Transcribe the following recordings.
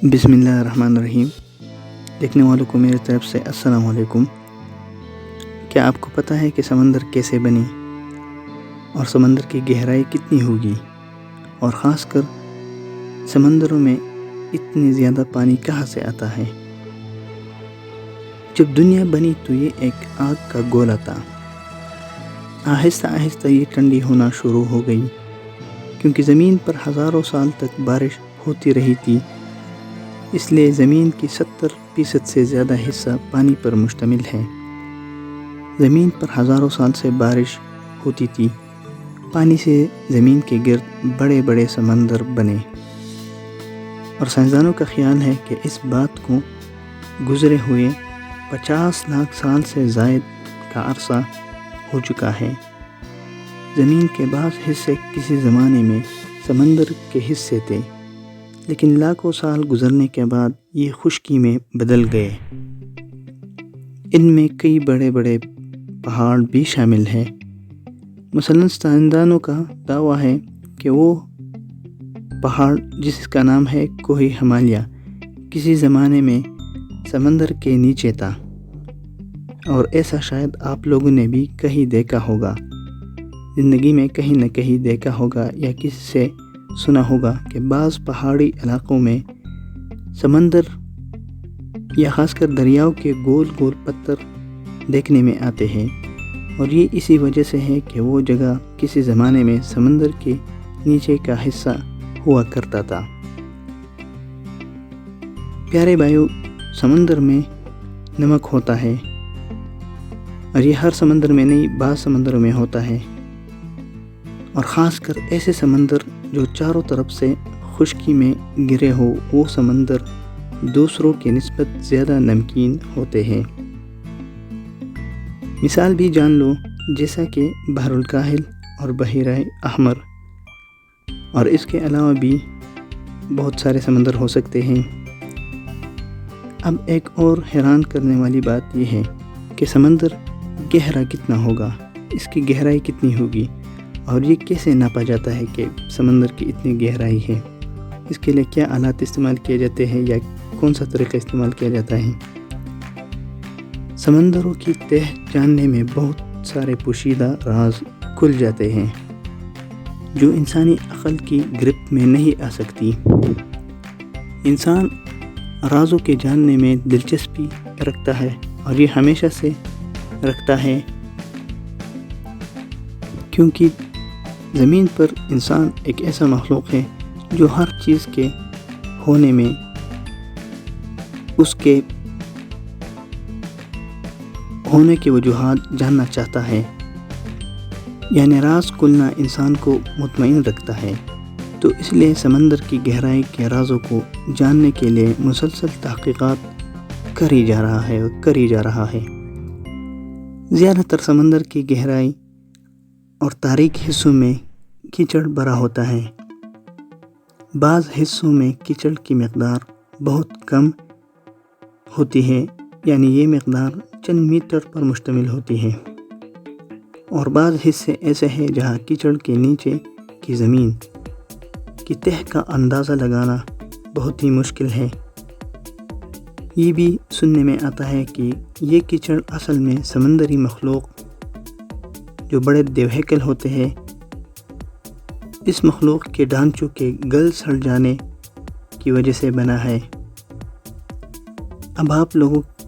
بسم اللہ الرحمن الرحیم۔ دیکھنے والوں کو میری طرف سے السلام علیکم۔ کیا آپ کو پتہ ہے کہ سمندر کیسے بنی اور سمندر کی گہرائی کتنی ہوگی، اور خاص کر سمندروں میں اتنی زیادہ پانی کہاں سے آتا ہے؟ جب دنیا بنی تو یہ ایک آگ کا گولا تھا۔ آہستہ آہستہ یہ ٹھنڈی ہونا شروع ہو گئی، کیونکہ زمین پر ہزاروں سال تک بارش ہوتی رہی تھی۔ اس لیے زمین کی 70% سے زیادہ حصہ پانی پر مشتمل ہے۔ زمین پر ہزاروں سال سے بارش ہوتی تھی، پانی سے زمین کے گرد بڑے بڑے سمندر بنے، اور سائنسدانوں کا خیال ہے کہ اس بات کو گزرے ہوئے 50 لاکھ سال سے زائد کا عرصہ ہو چکا ہے۔ زمین کے بعض حصے کسی زمانے میں سمندر کے حصے تھے، لیکن لاکھوں سال گزرنے کے بعد یہ خشکی میں بدل گئے۔ ان میں کئی بڑے بڑے پہاڑ بھی شامل ہیں۔ مثلاً سائنسدانوں کا دعویٰ ہے کہ وہ پہاڑ جس کا نام ہے کوہ ہمالیہ کسی زمانے میں سمندر کے نیچے تھا، اور ایسا شاید آپ لوگوں نے بھی کہیں دیکھا ہوگا، زندگی میں کہیں نہ کہیں دیکھا ہوگا یا کسی سے سنا ہوگا کہ بعض پہاڑی علاقوں میں سمندر یا خاص کر دریاؤں کے گول گول پتھر دیکھنے میں آتے ہیں، اور یہ اسی وجہ سے ہے کہ وہ جگہ کسی زمانے میں سمندر کے نیچے کا حصہ ہوا کرتا تھا۔ پیارے بھائیو، سمندر میں نمک ہوتا ہے، اور یہ ہر سمندر میں نہیں، بعض سمندروں میں ہوتا ہے، اور خاص کر ایسے سمندر جو چاروں طرف سے خشکی میں گرے ہو، وہ سمندر دوسروں کی نسبت زیادہ نمکین ہوتے ہیں۔ مثال بھی جان لو، جیسا کہ بحر الکاہل اور بحیرہ احمر، اور اس کے علاوہ بھی بہت سارے سمندر ہو سکتے ہیں۔ اب ایک اور حیران کرنے والی بات یہ ہے کہ سمندر گہرا کتنا ہوگا، اس کی گہرائی کتنی ہوگی، اور یہ کیسے ناپا جاتا ہے کہ سمندر کی اتنی گہرائی ہے؟ اس کے لیے کیا آلات استعمال کیے جاتے ہیں یا کون سا طریقہ استعمال کیا جاتا ہے؟ سمندروں کی تہ جاننے میں بہت سارے پوشیدہ راز کھل جاتے ہیں جو انسانی عقل کی گرفت میں نہیں آ سکتی۔ انسان رازوں کے جاننے میں دلچسپی رکھتا ہے، اور یہ ہمیشہ سے رکھتا ہے، کیونکہ زمین پر انسان ایک ایسا مخلوق ہے جو ہر چیز کے ہونے میں اس کے ہونے کی وجوہات جاننا چاہتا ہے، یعنی راز کھلنا انسان کو مطمئن رکھتا ہے۔ تو اس لیے سمندر کی گہرائی کے رازوں کو جاننے کے لیے مسلسل تحقیقات کری جا رہا ہے۔ زیادہ تر سمندر کی گہرائی اور تاریک حصوں میں کیچڑ بھرا ہوتا ہے۔ بعض حصوں میں کیچڑ کی مقدار بہت کم ہوتی ہے، یعنی یہ مقدار چند میٹر پر مشتمل ہوتی ہے، اور بعض حصے ایسے ہیں جہاں کیچڑ کے نیچے کی زمین کی تہ کا اندازہ لگانا بہت ہی مشکل ہے۔ یہ بھی سننے میں آتا ہے کہ یہ کیچڑ اصل میں سمندری مخلوق جو بڑے دیوہیکل ہوتے ہیں، اس مخلوق کے ڈھانچوں کے گل سڑ جانے کی وجہ سے بنا ہے۔ اب آپ لوگ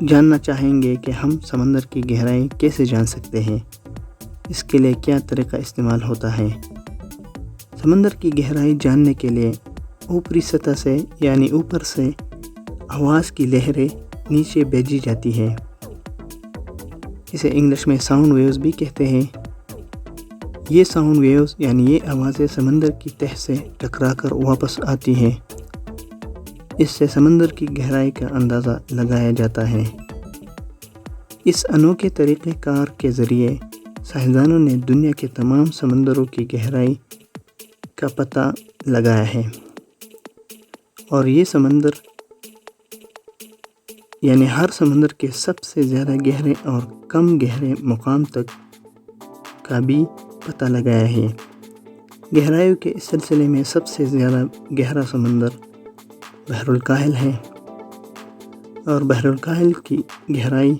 جاننا چاہیں گے کہ ہم سمندر کی گہرائی کیسے جان سکتے ہیں، اس کے لیے کیا طریقہ استعمال ہوتا ہے؟ سمندر کی گہرائی جاننے کے لیے اوپری سطح سے، یعنی اوپر سے آواز کی لہریں نیچے بھیجی جاتی ہے، اسے انگلش میں ساؤنڈ ویوز بھی کہتے ہیں۔ یہ ساؤنڈ ویوز یعنی یہ آوازیں سمندر کی تہ سے ٹکرا کر واپس آتی ہیں، اس سے سمندر کی گہرائی کا اندازہ لگایا جاتا ہے۔ اس انوکھے طریقہ کار کے ذریعے سائنسدانوں نے دنیا کے تمام سمندروں کی گہرائی کا پتہ لگایا ہے، اور یہ سمندر یعنی ہر سمندر کے سب سے زیادہ گہرے اور کم گہرے مقام تک کا بھی پتہ لگایا ہے۔ گہرائیوں کے اس سلسلے میں سب سے زیادہ گہرا سمندر بحر الکاہل ہے، اور بحر الکاہل کی گہرائی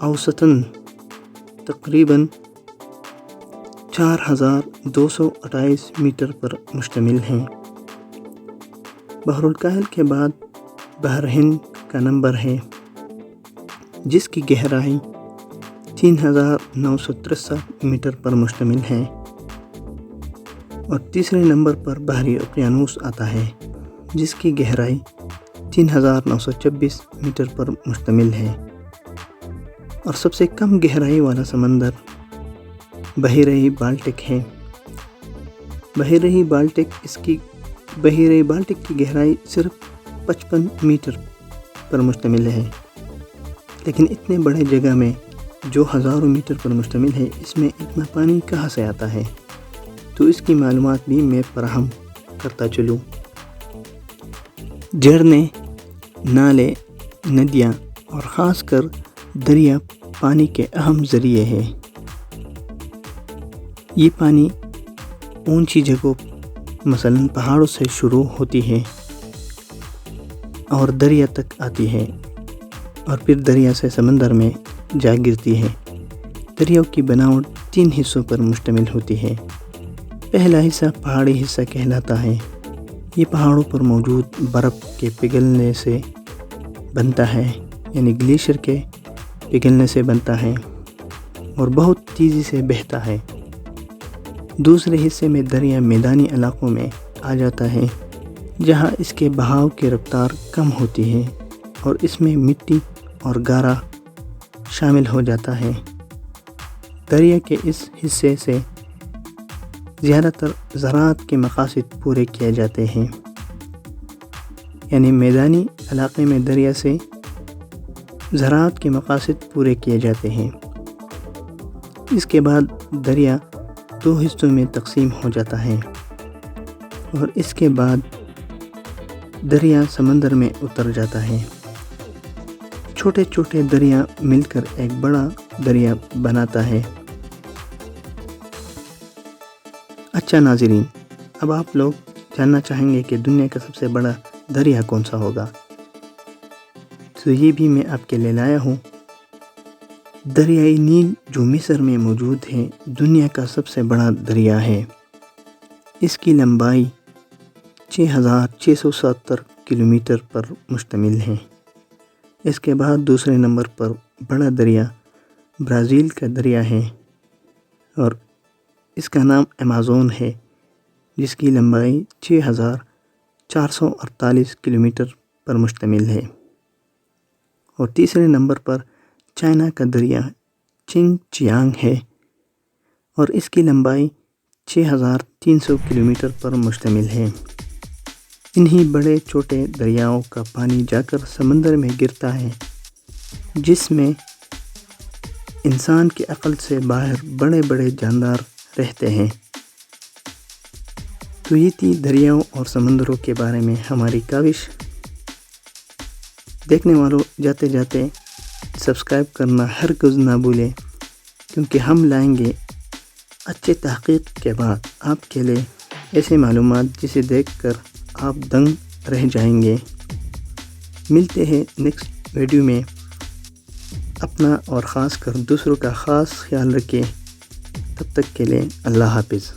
اوسطاً تقریباً 4228 میٹر پر مشتمل ہیں۔ بحر الکاہل کے بعد بحر ہند کا نمبر ہے، جس کی گہرائی 3963 میٹر پر مشتمل ہے، اور تیسرے نمبر پر بحری اقیانوس آتا ہے، جس کی گہرائی 3926 میٹر پر مشتمل ہے، اور سب سے کم گہرائی والا سمندر بحیرہ بالٹک ہے۔ بحیرہ بالٹک کی گہرائی صرف 55 میٹر پر مشتمل ہے، لیکن اتنے بڑے جگہ میں جو ہزاروں میٹر پر مشتمل ہے، اس میں اتنا پانی کہاں سے آتا ہے؟ تو اس کی معلومات بھی میں فراہم کرتا چلوں۔ جھرنے، نالے، ندیاں اور خاص کر دریا پانی کے اہم ذریعے ہیں۔ یہ پانی اونچی جگہوں مثلاً پہاڑوں سے شروع ہوتی ہے اور دریا تک آتی ہے، اور پھر دریا سے سمندر میں جا گرتی ہے۔ دریاؤں کی بناوٹ 3 حصوں پر مشتمل ہوتی ہے۔ پہلا حصہ پہاڑی حصہ کہلاتا ہے۔ یہ پہاڑوں پر موجود برف کے پگھلنے سے بنتا ہے، یعنی گلیشیئر کے پگھلنے سے بنتا ہے، اور بہت تیزی سے بہتا ہے۔ دوسرے حصے میں دریا میدانی علاقوں میں آ جاتا ہے، جہاں اس کے بہاؤ کی رفتار کم ہوتی ہے، اور اس میں مٹی اور گارا شامل ہو جاتا ہے۔ دریا کے اس حصے سے زیادہ تر زراعت کے مقاصد پورے کیے جاتے ہیں، یعنی میدانی علاقے میں دریا سے زراعت کے مقاصد پورے کیے جاتے ہیں۔ اس کے بعد دریا 2 حصوں میں تقسیم ہو جاتا ہے، اور اس کے بعد دریا سمندر میں اتر جاتا ہے۔ چھوٹے چھوٹے دریا مل کر ایک بڑا دریا بناتا ہے۔ اچھا ناظرین، اب آپ لوگ جاننا چاہیں گے کہ دنیا کا سب سے بڑا دریا کون سا ہوگا، تو یہ بھی میں آپ کے لیے لایا ہوں۔ دریائے نیل جو مصر میں موجود ہے، دنیا کا سب سے بڑا دریا ہے۔ اس کی لمبائی 6670 کلومیٹر پر مشتمل ہے۔ اس کے بعد دوسرے نمبر پر بڑا دریا برازیل کا دریا ہے، اور اس کا نام ایمیزون ہے، جس کی لمبائی 6448 کلومیٹر پر مشتمل ہے۔ اور تیسرے نمبر پر چائنا کا دریا چنگ چیانگ ہے، اور اس کی لمبائی 6300 کلومیٹر پر مشتمل ہے۔ انہی بڑے چھوٹے دریاؤں کا پانی جا کر سمندر میں گرتا ہے، جس میں انسان کی عقل سے باہر بڑے بڑے جاندار رہتے ہیں۔ تو یہ تھی دریاؤں اور سمندروں کے بارے میں ہماری کاوش۔ دیکھنے والوں جاتے جاتے سبسکرائب کرنا ہرگز نہ بھولیں، کیونکہ ہم لائیں گے اچھے تحقیق کے بعد آپ کے لیے ایسے معلومات جسے دیکھ کر آپ دنگ رہ جائیں گے۔ ملتے ہیں نیکسٹ ویڈیو میں۔ اپنا اور خاص کر دوسروں کا خاص خیال رکھیں۔ تب تک کے لیے اللہ حافظ۔